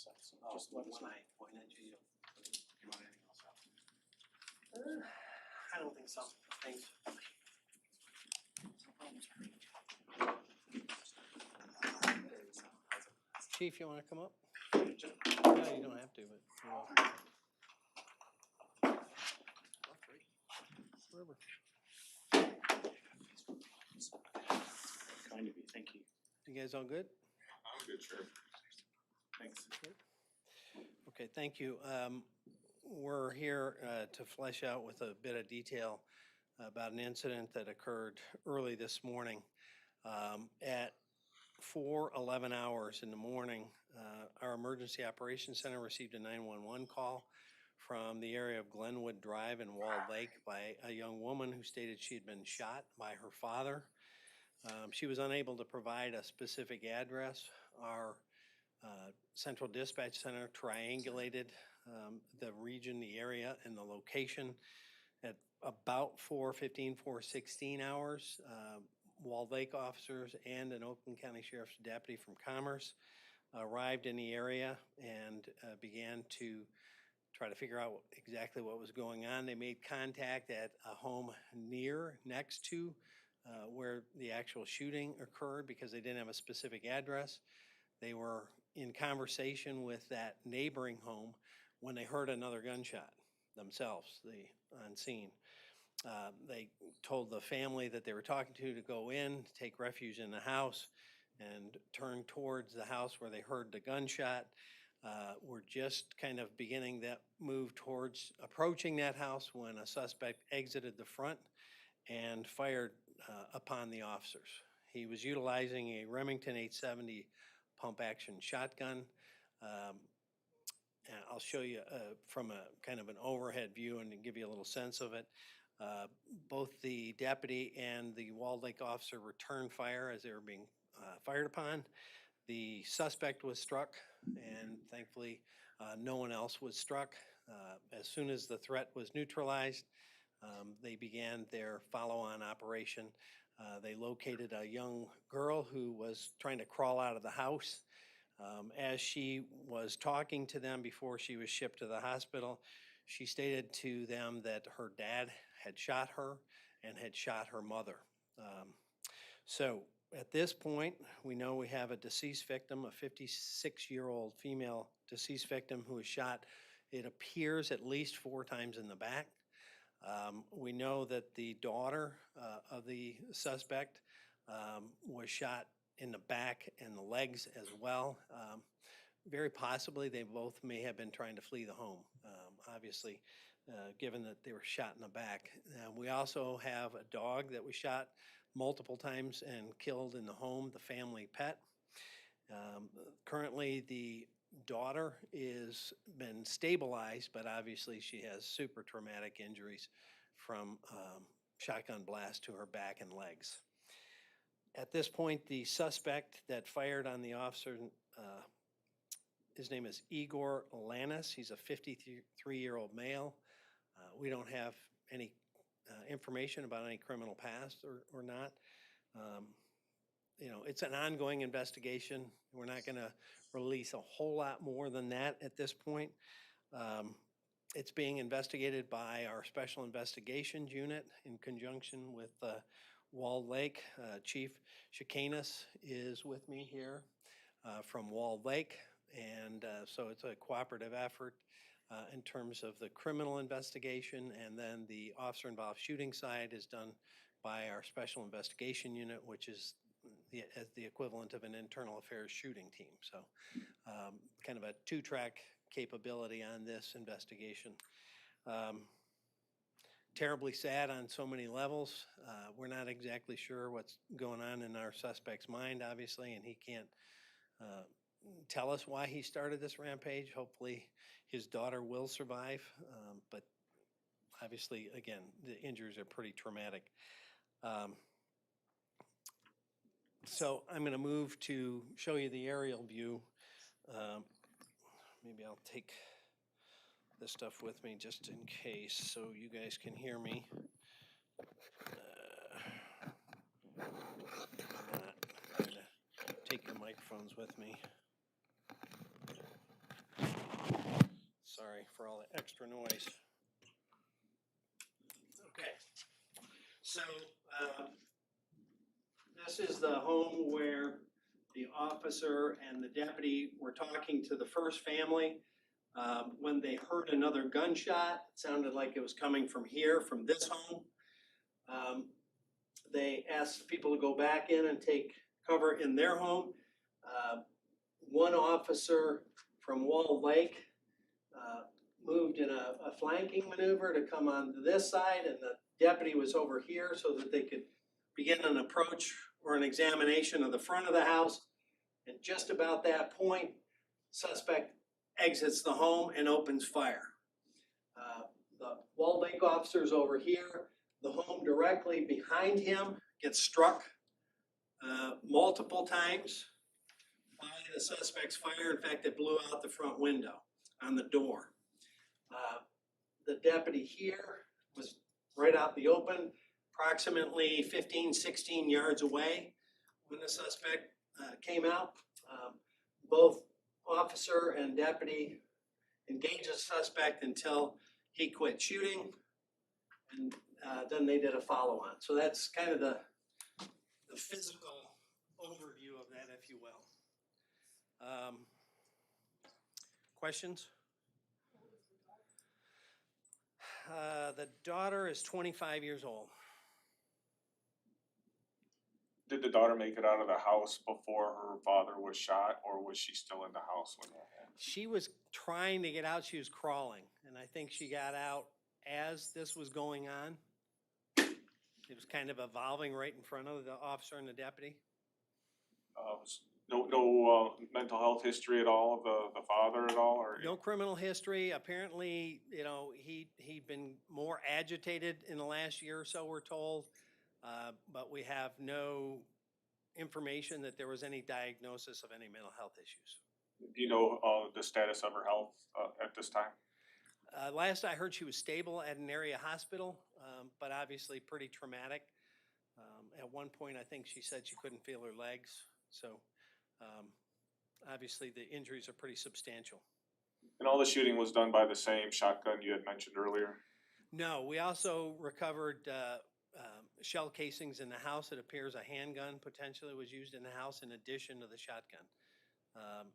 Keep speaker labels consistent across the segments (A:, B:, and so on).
A: set, so
B: Oh,
A: just let us
B: when
A: know.
B: I point at you, you want anything else out?
C: I don't think so, thanks.
D: Chief, you wanna come up? No, you don't have to, but you're welcome. Wherever.
A: Kind of you, thank you.
D: You guys all good?
A: I'm good, Sheriff. Thanks.
D: Okay, thank you. We're here to flesh out with a bit of detail about an incident that occurred early this morning. At 4:11 hours in the morning, our Emergency Operations Center received a 911 call from the area of Glenwood Drive in Walled Lake by a young woman who stated she had been shot by her father. She was unable to provide a specific address. Our Central Dispatch Center triangulated the region, the area, and the location. At about 4:15, 4:16 hours, Walled Lake officers and an Oakland County Sheriff's deputy from Commerce arrived in the area and began to try to figure out exactly what was going on. They made contact at a home next to where the actual shooting occurred because they didn't have a specific address. They were in conversation with that neighboring home when they heard another gunshot themselves, on scene. They told the family that they were talking to go in, take refuge in the house, and turn towards the house where they heard the gunshot. We're just kind of beginning that move towards approaching that house when a suspect exited the front and fired upon the officers. He was utilizing a Remington 870 pump action shotgun. And I'll show you from a kind of an overhead view and give you a little sense of it. Both the deputy and the Walled Lake officer returned fire as they were being fired upon. The suspect was struck, and thankfully no one else was struck. As soon as the threat was neutralized, they began their follow-on operation. They located a young girl who was trying to crawl out of the house. As she was talking to them before she was shipped to the hospital, she stated to them that her dad had shot her and had shot her mother. So at this point, we know we have a deceased victim, a 56-year-old female deceased victim who was shot, it appears, at least 4 times in the back. We know that the daughter of the suspect was shot in the back and the legs as well. Very possibly they both may have been trying to flee the home, obviously, given that they were shot in the back. We also have a dog that was shot multiple times and killed in the home, the family pet. Currently, the daughter is been stabilized, but obviously she has super traumatic injuries from shotgun blast to her back and legs. At this point, the suspect that fired on the officer, his name is Igor Lanis. He's a 53-year-old male. We don't have any information about any criminal past or not. You know, it's an ongoing investigation. We're not going to release a whole lot more than that at this point. It's being investigated by our Special Investigations Unit in conjunction with Walled Lake. Chief Chicanis is with me here from Walled Lake, and so it's a cooperative effort in terms of the criminal investigation, and then the officer-involved shooting side is done by our Special Investigation Unit, which is the equivalent of an internal affairs shooting team. So kind of a 2-track capability on this investigation. Terribly sad on so many levels. We're not exactly sure what's going on in our suspect's mind, obviously, and he can't tell us why he started this rampage. Hopefully his daughter will survive, but obviously, again, the injuries are pretty traumatic. So I'm going to move to show you the aerial view. Maybe I'll take this stuff with me just in case so you guys can hear me. I'm going to take your microphones with me. Sorry for all the extra noise. Okay. So, this is the home where the officer and the deputy were talking to the first family. When they heard another gunshot, it sounded like it was coming from here, from this home. They asked people to go back in and take cover in their home. One officer from Wall Lake moved in a flanking maneuver to come on this side, and the deputy was over here so that they could begin an approach or an examination of the front of the house. And just about that point, suspect exits the home and opens fire. The Wall Lake officer's over here. The home directly behind him gets struck multiple times by the suspect's fire. In fact, it blew out the front window on the door. The deputy here was right out in the open, approximately 15, 16 yards away when the suspect came out. Both officer and deputy engaged the suspect until he quit shooting, and then they did a follow-on. So that's kind of the physical overview of that, if you will. Questions? The daughter is 25 years old.
A: Did the daughter make it out of the house before her father was shot, or was she still in the house when that happened?
D: She was trying to get out. She was crawling, and I think she got out as this was going on. It was kind of evolving right in front of the officer and the deputy.
A: No mental health history at all of the father at all, or
D: No criminal history. Apparently, he'd been more agitated in the last year or so, we're told. But we have no information that there was any diagnosis of any mental health issues.
A: do you know the status of her health at this time?
D: Last I heard, she was stable at an area hospital, but obviously pretty traumatic. At one point, I think she said she couldn't feel her legs. So obviously the injuries are pretty substantial.
A: And all the shooting was done by the same shotgun you had mentioned earlier? No,
D: we also recovered shell casings in the house. It appears a handgun potentially was used in the house in addition to the shotgun.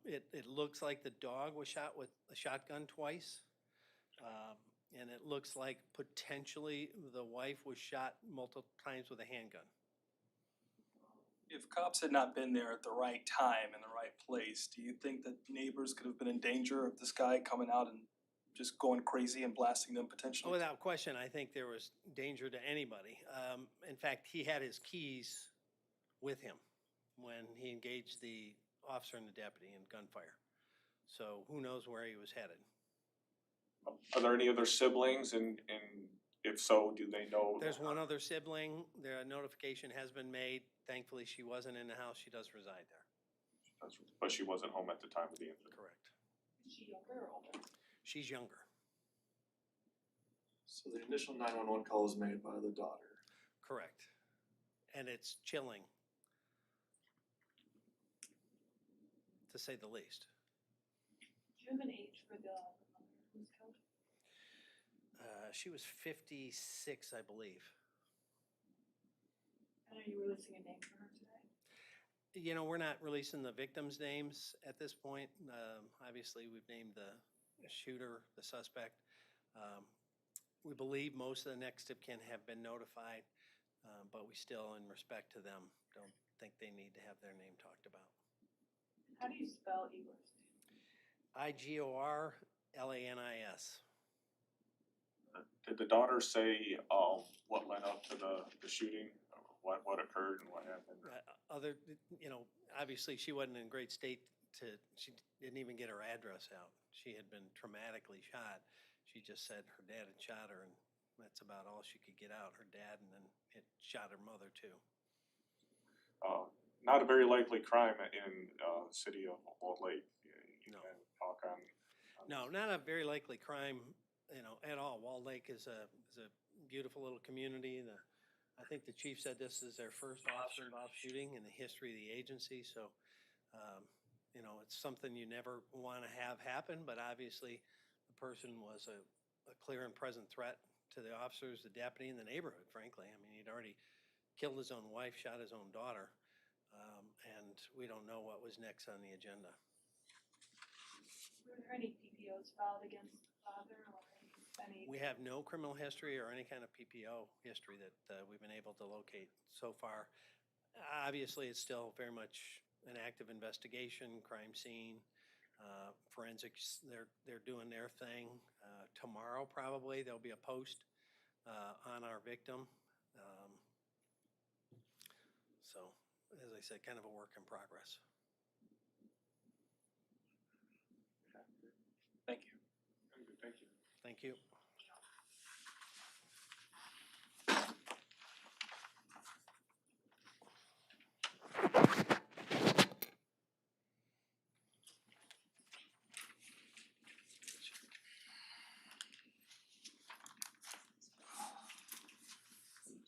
D: It looks like the dog was shot with a shotgun twice. And it looks like potentially the wife was shot multiple times with a handgun.
C: If cops had not been there at the right time in the right place, do you think that neighbors could have been in danger of this guy coming out and just going crazy and blasting them potentially?
D: Without question, I think there was danger to anybody. In fact, he had his keys with him when he engaged the officer and the deputy in gunfire. So who knows where he was headed.
A: Are there any other siblings, and if so, do they know?
D: There's one other sibling. The notification has been made. Thankfully, she wasn't in the house. She does reside there.
A: But she wasn't home at the time of the incident?
D: Correct.
E: Is she younger or older?
D: She's younger.
F: So the initial 911 call was made by the daughter.
D: Correct. And it's chilling, to say the least.
E: Do you have an age for the mother who was killed?
D: She was 56, I believe.
E: And are you releasing a name for her today?
D: We're not releasing the victims' names at this point. Obviously, we've named the shooter, the suspect. We believe most of the next of kin have been notified, but we still, in respect to them, don't think they need to have their name talked about.
E: How do you spell Igor's name?
D: Igorlanis.
A: Did the daughter say what led up to the shooting, what occurred and what happened?
D: Obviously she wasn't in great state she didn't even get her address out. She had been traumatically shot. She just said her dad had shot her, and that's about all she could get out, her dad, and then it shot her mother too.
A: Not a very likely crime in the city of Wall Lake.
D: No.
A: Talk on.
D: No, not a very likely crime, at all. Wall Lake is a beautiful little community. I think the chief said this is their first officer-involved shooting in the history of the agency. So, it's something you never want to have happen, but obviously the person was a clear and present threat to the officers, the deputy, and the neighborhood, frankly. I mean, he'd already killed his own wife, shot his own daughter, and we don't know what was next on the agenda.
E: Were there any PPOs filed against the father or any?
D: We have no criminal history or any kind of PPO history that we've been able to locate so far. Obviously, it's still very much an active investigation, crime scene, forensics, they're doing their thing. Tomorrow, probably, there'll be a post on our victim. So, as I said, kind of a work in progress.
C: Thank you.
A: Very good, thank you.
D: Thank you.